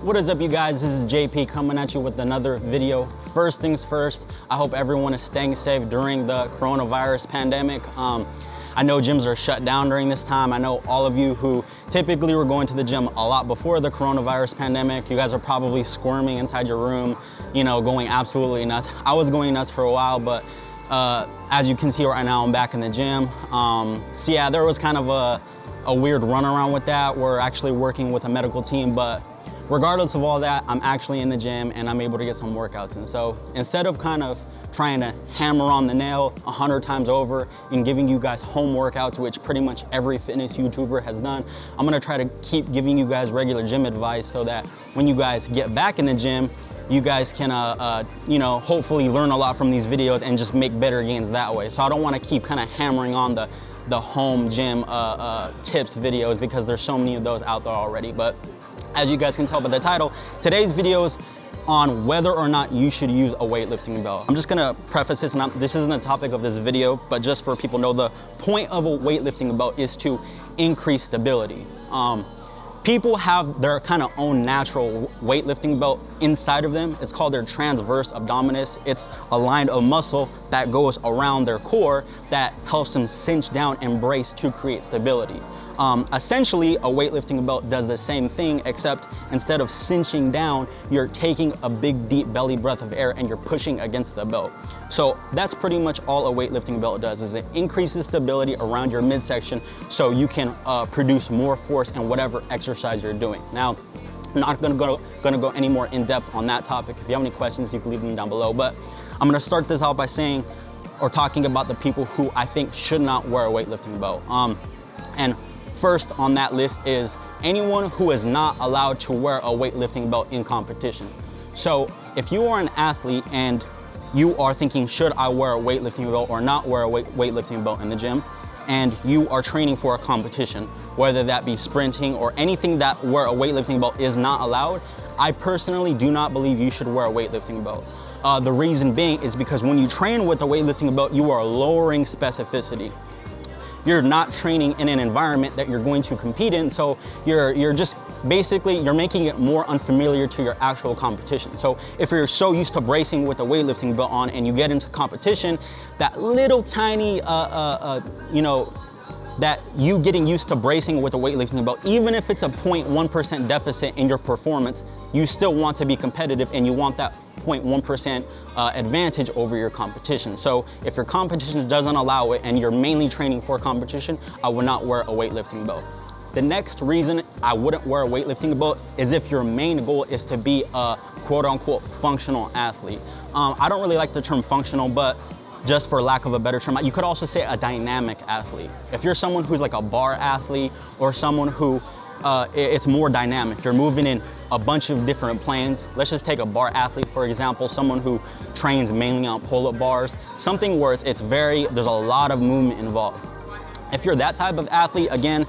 What is up, you guys? This is JP coming at you with another video. First things first, I hope everyone is staying safe during the coronavirus pandemic. I know gyms are shut down during this time. I know all of you who typically were going to the gym a lot before the coronavirus pandemic, you guys are probably squirming inside your room, you know, going absolutely nuts. I was going nuts for a while, but as you can see right now, I'm back in the gym. So yeah, there was kind of a weird runaround with that. We're actually working with a medical team, but regardless of all that, I'm actually in the gym and I'm able to get some workouts. And so instead of kind of trying to hammer on the nail 100 times over and giving you guys home workouts, which pretty much every fitness YouTuber has done, I'm gonna try to keep giving you guys regular gym advice so that when you guys get back in the gym, you guys can, you know, hopefully learn a lot from these videos and just make better gains that way. So I don't wanna keep kind of hammering on the home gym tips videos because there's so many of those out there already. But as you guys can tell by the title, today's video is on whether or not you should use a weightlifting belt. I'm just gonna preface this, and this isn't the topic of this video, but just for people to know, the point of a weightlifting belt is to increase stability. People have their kind of own natural weightlifting belt inside of them. It's called their transverse abdominis. It's a line of muscle that goes around their core that helps them cinch down and brace to create stability. Essentially, a weightlifting belt does the same thing, except instead of cinching down, you're taking a big, deep belly breath of air and you're pushing against the belt. So that's pretty much all a weightlifting belt does, is it increases stability around your midsection so you can produce more force in whatever exercise you're doing. Now, I'm not gonna go any more in depth on that topic. If you have any questions, you can leave them down below. But I'm gonna start this out by saying, or talking about the people who I think should not wear a weightlifting belt. And first on that list is anyone who is not allowed to wear a weightlifting belt in competition. So if you are an athlete and you are thinking, should I wear a weightlifting belt or not wear a weightlifting belt in the gym, and you are training for a competition, whether that be sprinting or anything that where a weightlifting belt is not allowed, I personally do not believe you should wear a weightlifting belt. The reason being is because when you train with a weightlifting belt, you are lowering specificity. You're not training in an environment that you're going to compete in, so you're just basically, you're making it more unfamiliar to your actual competition. So if you're so used to bracing with a weightlifting belt on and you get into competition, that little tiny, you know, that you getting used to bracing with a weightlifting belt, even if it's a 0.1% deficit in your performance, you still want to be competitive and you want that 0.1% advantage over your competition. So if your competition doesn't allow it and you're mainly training for competition, I would not wear a weightlifting belt. The next reason I wouldn't wear a weightlifting belt is if your main goal is to be a quote unquote functional athlete. I don't really like the term functional, but just for lack of a better term, you could also say a dynamic athlete. If you're someone who's like a bar athlete or someone who it's more dynamic, you're moving in a bunch of different planes. Let's just take a bar athlete, for example, someone who trains mainly on pull-up bars, something where there's a lot of movement involved. If you're that type of athlete, again,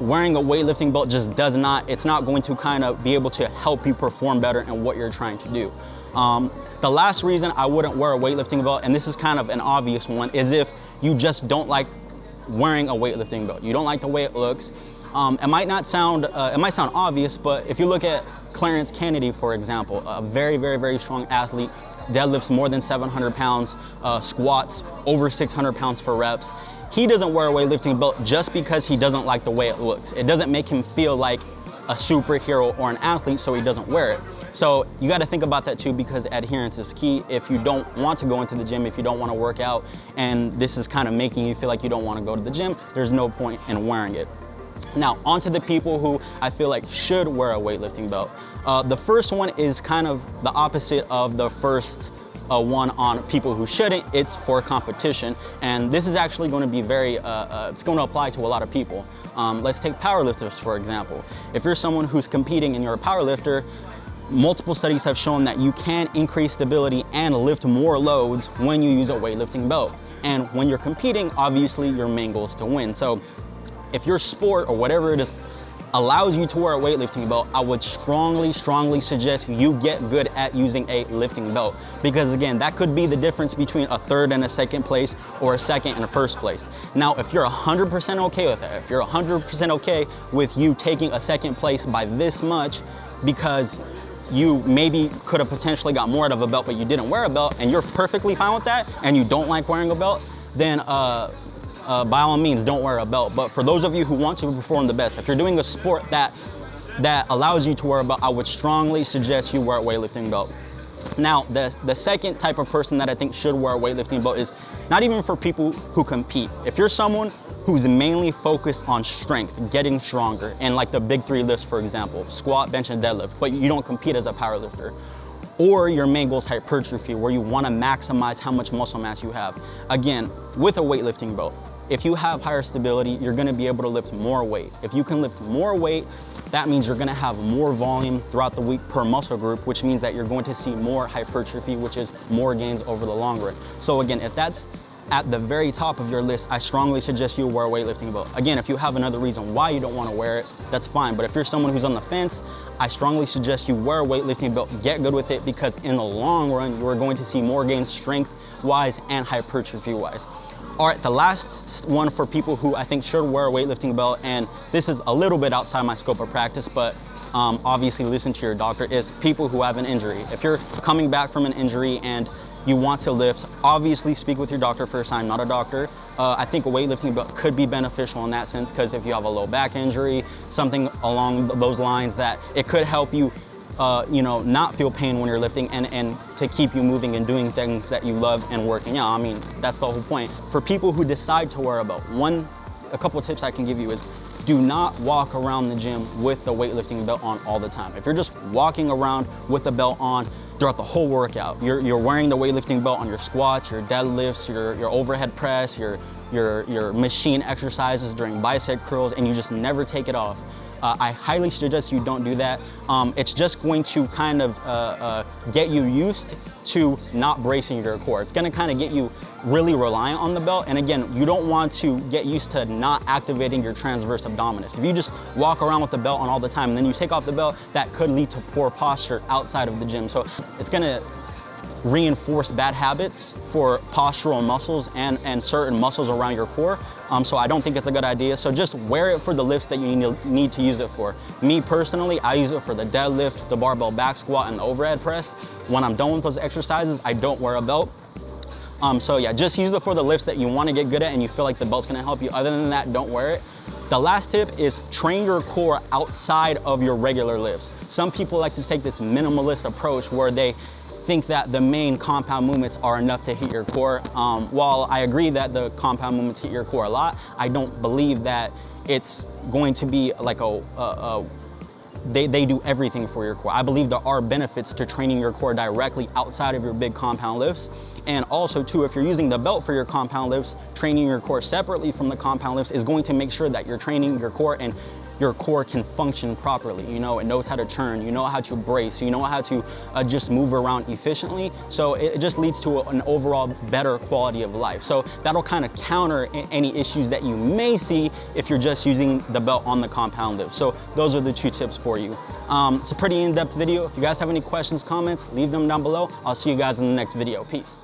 wearing a weightlifting belt just it's not going to kind of be able to help you perform better in what you're trying to do. The last reason I wouldn't wear a weightlifting belt, and this is kind of an obvious one, is if you just don't like wearing a weightlifting belt. You don't like the way it looks. It might sound obvious, but if you look at Clarence Kennedy, for example, a very, very, very strong athlete, deadlifts more than 700 pounds, squats over 600 pounds for reps. He doesn't wear a weightlifting belt just because he doesn't like the way it looks. It doesn't make him feel like a superhero or an athlete, so he doesn't wear it. So you got to think about that too, because adherence is key. If you don't want to go into the gym, if you don't want to work out, and this is kind of making you feel like you don't want to go to the gym, there's no point in wearing it. Now, onto the people who I feel like should wear a weightlifting belt. The first one is kind of the opposite of the first one on people who shouldn't. It's for competition, and this is actually going to be it's going to apply to a lot of people. Let's take powerlifters, for example. If you're someone who's competing and you're a powerlifter, multiple studies have shown that you can increase stability and lift more loads when you use a weightlifting belt. And when you're competing, obviously your main goal is to win. So if your sport or whatever it is allows you to wear a weightlifting belt, I would strongly suggest you get good at using a lifting belt. Because again, that could be the difference between a third and a second place or a second and a first place. Now, if you're 100% okay with that, if you're 100% okay with you taking a second place by this much, because you maybe could have potentially got more out of a belt, but you didn't wear a belt, and you're perfectly fine with that, and you don't like wearing a belt, then by all means, don't wear a belt. But for those of you who want to perform the best, if you're doing a sport that allows you to wear a belt, I would strongly suggest you wear a weightlifting belt. Now, the second type of person that I think should wear a weightlifting belt is not even for people who compete. If you're someone who's mainly focused on strength, getting stronger, and like the big 3 lifts, for example, squat, bench, and deadlift, but you don't compete as a powerlifter, or your main goal is hypertrophy, where you want to maximize how much muscle mass you have. Again, with a weightlifting belt, if you have higher stability, you're going to be able to lift more weight. If you can lift more weight, that means you're going to have more volume throughout the week per muscle group, which means that you're going to see more hypertrophy, which is more gains over the long run. So again, if that's at the very top of your list, I strongly suggest you wear a weightlifting belt. Again, if you have another reason why you don't want to wear it, that's fine. But if you're someone who's on the fence, I strongly suggest you wear a weightlifting belt, get good with it, because in the long run, you are going to see more gains strength-wise and hypertrophy-wise. All right, the last one for people who I think should wear a weightlifting belt, and this is a little bit outside my scope of practice, but obviously listen to your doctor, is people who have an injury. If you're coming back from an injury and you want to lift, obviously speak with your doctor first. I'm not a doctor. I think a weightlifting belt could be beneficial in that sense, because if you have a low back injury, something along those lines, that it could help you not feel pain when you're lifting, and to keep you moving and doing things that you love and working out. I mean, that's the whole point. For people who decide to wear a belt, a couple of tips I can give you is, do not walk around the gym with the weightlifting belt on all the time. If you're just walking around with the belt on throughout the whole workout, you're wearing the weightlifting belt on your squats, your deadlifts, your overhead press, your machine exercises during bicep curls, and you just never take it off. I highly suggest you don't do that. It's just going to kind of get you used to not bracing your core. It's gonna kind of get you really reliant on the belt. And again, you don't want to get used to not activating your transverse abdominis. If you just walk around with the belt on all the time and then you take off the belt, that could lead to poor posture outside of the gym. So it's gonna reinforce bad habits for postural muscles and certain muscles around your core. So I don't think it's a good idea. So just wear it for the lifts that you need to use it for. Me personally, I use it for the deadlift, the barbell back squat, and the overhead press. When I'm done with those exercises, I don't wear a belt. So yeah, just use it for the lifts that you want to get good at and you feel like the belt's gonna help you. Other than that, don't wear it. The last tip is train your core outside of your regular lifts. Some people like to take this minimalist approach where they think that the main compound movements are enough to hit your core. While I agree that the compound movements hit your core a lot, I don't believe that it's going to be like they do everything for your core. I believe there are benefits to training your core directly outside of your big compound lifts. And also too, if you're using the belt for your compound lifts, training your core separately from the compound lifts is going to make sure that you're training your core and your core can function properly. You know, it knows how to turn, you know how to brace, you know how to just move around efficiently. So it just leads to an overall better quality of life. So that'll kind of counter any issues that you may see if you're just using the belt on the compound lift. So those are the 2 tips for you. It's a pretty in-depth video. If you guys have any questions, comments, leave them down below. I'll see you guys in the next video. Peace.